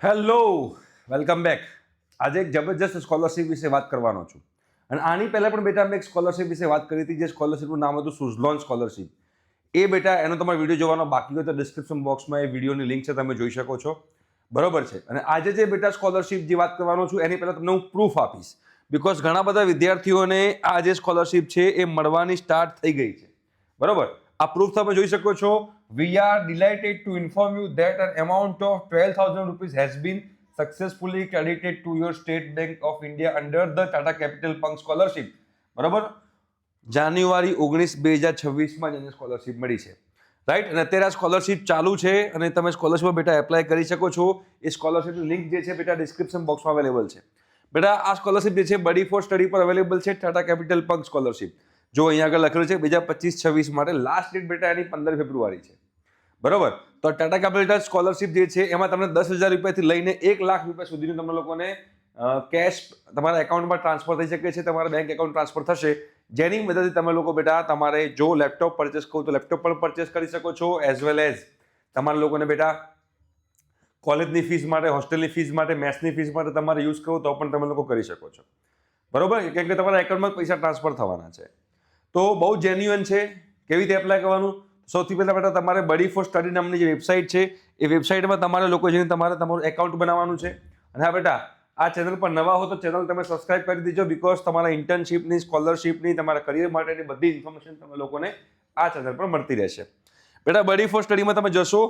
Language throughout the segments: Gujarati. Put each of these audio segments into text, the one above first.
Hello, welcome back. આજે એક જબરજસ્ત સ્કોલરશિપ વિશે વાત કરવાનો છું. અને આની પહેલાં પણ બેટા મેં એક સ્કોલરશિપ વિશે વાત કરી હતી, જે સ્કોલરશિપનું નામ હતું સુઝલોન સ્કોલરશિપ. એ બેટા એનો તમારે વિડીયો જોવાનો બાકી હોય તો ડિસ્ક્રિપ્શન બોક્સમાં એ વિડીયોની લિંક છે, તમે જોઈ શકો છો. બરોબર છે. અને આજે જે બેટા સ્કોલરશિપ જે વાત કરવાનો છું એની પહેલાં તમને હું પ્રૂફ આપીશ, બિકોઝ ઘણા બધા વિદ્યાર્થીઓને આ જે સ્કોલરશિપ છે એ મળવાની સ્ટાર્ટ થઈ ગઈ છે. બરોબર. આ પ્રૂફ તમે જોઈ શકો છો. We are delighted to inform you that an amount of 12,000 rupees has been successfully credited to your State Bank of India under the Tata Capital Punk Scholarship. બરાબર. જાન્યુઆરી 19, 2026માં જેને સ્કોલરશિપ મળી છે, રાઈટ. અને અત્યારે આ સ્કોલરશિપ ચાલુ છે અને તમે સ્કોલરશિપ બેટા એપ્લાય કરી શકો છો. એ સ્કોલરશિપની લિંક જે છે બેટા ડિસ્ક્રિપ્શન બોક્સમાં અવેલેબલ છે. બેટા આ સ્કોલરશિપ જે છે બડી ફોર સ્ટડી પર અવેલેબલ છે, ટાટા કેપિટલ પંક સ્કોલરશિપ. જો અહીંયા આગળ લખેલું છે 2025-26 માટે લાસ્ટ ડેટ બેટા એની 15 ફેબ્રુઆરી છે. બરોબર. તો ટાટા કેપિટલ સ્કોલરશિપ જે છે એમાં તમને 10,000 રૂપિયાથી લઈને 1 લાખ રૂપિયા સુધીનું તમને લોકોને કેશ તમારા એકાઉન્ટમાં ટ્રાન્સફર થઈ શકે છે, તમારા બેંક એકાઉન્ટ ટ્રાન્સફર થશે, જેની મદદથી તમે લોકો બેટા તમારે જો લેપટોપ પરચેસ કરો તો લેપટોપ પણ પરચેસ કરી શકો છો, એઝ વેલ એઝ તમારા લોકોને બેટા કોલેજની ફીસ માટે, હોસ્ટેલની ફીસ માટે, મેથ્સની ફીસ માટે તમારે યુઝ કરો તો પણ તમે લોકો કરી શકો છો. બરોબર. કેમ કે તમારા એકાઉન્ટમાં પૈસા ટ્રાન્સફર થવાના છે. તો બહુ જેન્યુઅન છે. કેવી રીતે એપ્લાય કરવાનું? સૌથી પહેલાં બેટા તમારે બડી ફોર સ્ટડી નામની જે વેબસાઇટ છે એ વેબસાઇટમાં તમારે લોકો જઈને તમારું એકાઉન્ટ બનાવવાનું છે. અને હા બેટા, આ ચેનલ પર નવા હો તો ચેનલ તમે સબસ્ક્રાઇબ કરી દેજો, બિકોઝ તમારા ઇન્ટર્નશિપની, સ્કોલરશિપની, તમારા કરિયર માટેની બધી ઇન્ફોર્મેશન તમે લોકોને આ ચેનલ પર મળતી રહેશે. બેટા બડી ફોર સ્ટડીમાં તમે જશો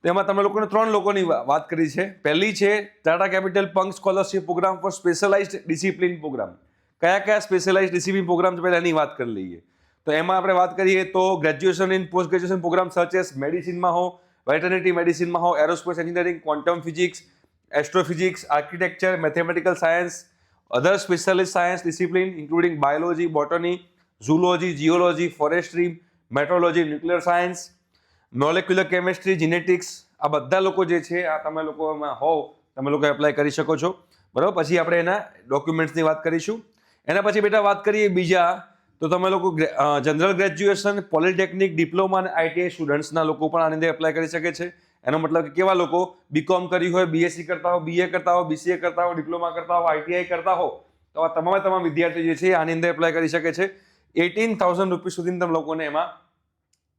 તો એમાં તમે લોકોને 3 લોકોની વાત કરી છે. પહેલી છે Tata capital Pankh scholarship program for specialized discipline program. કયા સ્પેશિયલાઇઝ્ડ ડિસિપ્લિન પ્રોગ્રામ છે પહેલાં એની વાત કરી લઈએ. તો એમાં આપણે વાત કરીએ તો graduation in post graduation program such as મેડિસિનમાં હો, વેટરનિટી મેડિસિનમાં હો, aerospace engineering, quantum physics, astrophysics, architecture, mathematical science, other specialist science discipline including biology, botany, zoology, geology, forestry, metrology, nuclear science, molecular chemistry, genetics, આ બધા લોકો જે છે આ તમે લોકોમાં હોવ, તમે લોકો એપ્લાય કરી શકો છો. બરાબર. પછી આપણે એના ડોક્યુમેન્ટ્સની વાત કરીશું. એના પછી બેટા વાત કરીએ બીજા તો તમે લોકો જનરલ ગ્રેજ્યુએશન, પોલિટેકનિક, ડિપ્લોમા અને આઈટીઆઈ સ્ટુડન્ટ્સના લોકો પણ આની અંદર એપ્લાય કરી શકે છે. એનો મતલબ કે કેવા લોકો બીકોમ કર્યું હોય, બીએસસી કરતા હો, બીએ કરતા હો, બીસીએ કરતા હો, ડિપ્લોમા કરતા હો, આઈટીઆઈ કરતા હો, તો આ તમામ વિદ્યાર્થીઓ જે છે આની અંદર એપ્લાય કરી શકે છે. 18,000 રૂપિયા સુધી તમે લોકોને એમાં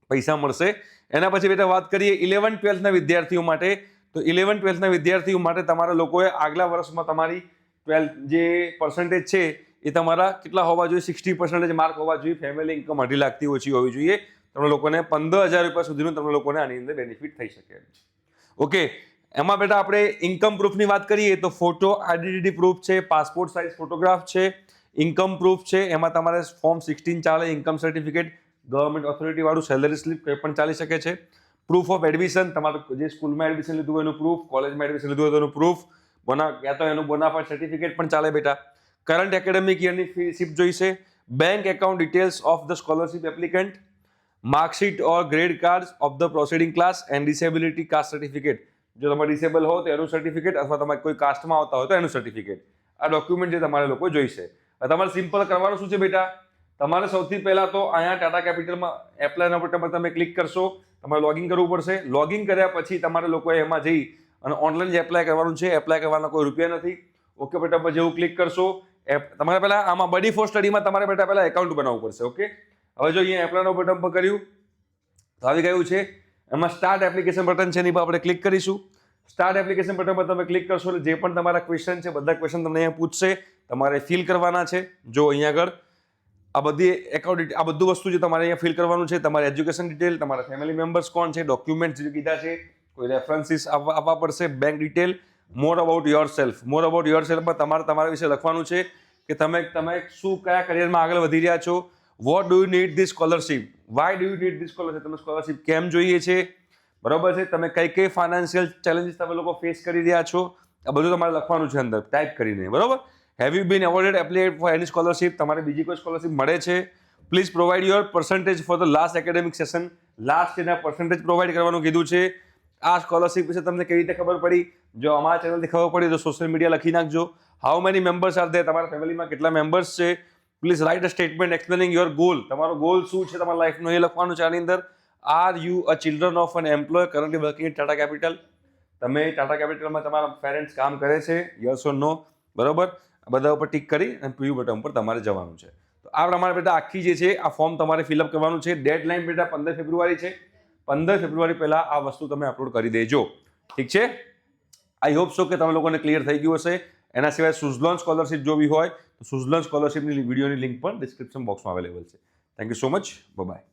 પૈસા મળશે. એના પછી બેટા વાત કરીએ 11-12ના વિદ્યાર્થીઓ માટે. તો 11-12ના વિદ્યાર્થીઓ માટે તમારા લોકોએ આગલા વર્ષમાં તમારી 12 જે પર્સન્ટેજ છે એ તમારા કેટલા હોવા જોઈએ? 60% માર્ક હોવા જોઈએ. ફેમિલી ઇન્કમ 2.5 લાખથી ઓછી હોવી જોઈએ. તમે લોકોને 15,000 રૂપિયા સુધીનું તમે લોકોને આની અંદર બેનિફિટ થઈ શકે. ઓકે. એમાં બેટા આપણે ઇન્કમ પ્રૂફની વાત કરીએ તો ફોટો આઈડેન્ટિટી પ્રૂફ છે, પાસપોર્ટ સાઇઝ ફોટોગ્રાફ છે, ઇન્કમ પ્રૂફ છે. એમાં તમારે ફોર્મ 16 ચાલે, ઇન્કમ સર્ટિફિકેટ, ગવર્મેન્ટ ઓથોરિટી વાળું સેલરી સ્લિપ કંઈ પણ ચાલી શકે છે. પ્રૂફ ઓફ એડમિશન, તમારું જે સ્કૂલમાં એડમિશન લીધું હોય એનું પ્રૂફ, કોલેજમાં એડમિશન લીધું હોય એનું પ્રૂફ, યા તો એનું બોનાફાઇડ સર્ટિફિકેટ પણ ચાલે બેટા. કરંટ એકેડેમિક યરની ફીસીપ જોઈશે, bank account details of the scholarship applicant, marksheet or grade card of the proceeding class and disability caste certificate. જો તમે ડિસેબલ હો તો એનું સર્ટિફિકેટ, અથવા તમે કોઈ કાસ્ટમાં આવતા હોય તો એનું સર્ટિફિકેટ. આ ડોક્યુમેન્ટ જે તમારે લોકો જોઈશે. તમારે સિમ્પલ કરવાનું શું છે બેટા? તમારે સૌથી પહેલા તો અહીંયા ટાટા કેપિટલમાં એપ્લાયના બટન પર તમે ક્લિક કરશો, તમારે લોગિન કરવું પડશે. લોગિન કર્યા પછી તમારે લોકોએ એમાં જઈ અને ઓનલાઈન જે એપ્લાય કરવાનું છે, એપ્લાય કરવાના કોઈ રૂપિયા નથી. ઓકે બેટા, પર જેવું ક્લિક કરશો તમારે પહેલા આમાં બડી ફોર સ્ટડીમાં તમારે બેટા પહેલા એકાઉન્ટ બનાવવું પડશે. ઓકે. હવે જો અહીંયા એપ્લાયનો બટન પર કર્યું તો આવી ગયું છે. એમાં સ્ટાર્ટ એપ્લિકેશન બટન છે, એની પર આપણે ક્લિક કરીશું. સ્ટાર્ટ એપ્લિકેશન બટન પર તમે ક્લિક કરશો એટલે જે પણ તમારા ક્વેશ્ચન છે બધા ક્વેશ્ચન તમને અહીંયા પૂછશે, તમારે ફિલ કરવાના છે. જો અહીંયા આગળ આ બધી એકાઉન્ટ, આ બધું વસ્તુ જે તમારે અહીંયા ફિલ કરવાનું છે, તમારી એજ્યુકેશન ડિટેલ, તમારા ફેમિલી મેમ્બર્સ કોણ છે, ડોક્યુમેન્ટ જે કીધા છે, કોઈ રેફરન્સીસ આપવા પડશે, bank detail, more about yourself. More about your સેલ્ફમાં તમારે તમારા વિશે લખવાનું છે કે તમે શું, કયા કરિયરમાં આગળ વધી રહ્યા છો, what do you need this scholarship, why do you need this scholarship, તમે સ્કોલરશિપ કેમ જોઈએ છે. બરોબર છે. તમે કઈ ફાઇનાન્શિયલ ચેલેન્જીસ તમે લોકો ફેસ કરી રહ્યા છો, આ બધું તમારે લખવાનું છે અંદર ટાઈપ કરીને. બરોબર. Have you been awarded applied for any scholarship, તમારે બીજી કોઈ સ્કોલરશિપ મળે છે, please provide your percentage for the last academic session. Last એના પર્સન્ટેજ પ્રોવાઈડ કરવાનું કીધું છે. આ સ્કોલરશિપ વિશે તમને કેવી રીતે ખબર પડી? જો અમારા ચેનલથી ખબર પડી તો સોશિયલ મીડિયા લખી નાખજો. How many members are there, તમારા ફેમિલીમાં કેટલા મેમ્બર્સ છે. Please write a statement explaining your goal. તમારો ગોલ શું છે તમારા લાઈફનો એ લખવાનું છે આની અંદર. Are you a children of an employ currently working in Tata Capital? તમે ટાટા કેપિટલમાં તમારા પેરેન્ટ્સ કામ કરે છે, યસ ઓર નો, બરોબર? બધા ઉપર ટિક કરી અને પ્રિવ્યુ બટન ઉપર તમારે જવાનું છે. તો આ પ્રમાણે બેટા આખી જે છે આ ફોર્મ તમારે ફિલઅપ કરવાનું છે. ડેડલાઇન બેટા 15 ફેબ્રુઆરી છે. 15 ફેબ્રુઆરી પહેલાં આ વસ્તુ તમે અપલોડ કરી દેજો, ઠીક છે? આઈ હોપ સો કે તમે લોકોને ક્લિયર થઈ ગયું હશે. એના સિવાય સુઝલોન સ્કોલરશિપ જોવી હોય તો સુઝલોન સ્કોલરશિપની વિડીયોની લિંક પણ ડિસ્ક્રિપ્શન બોક્સમાં અવેલેબલ છે. Thank you so much. By.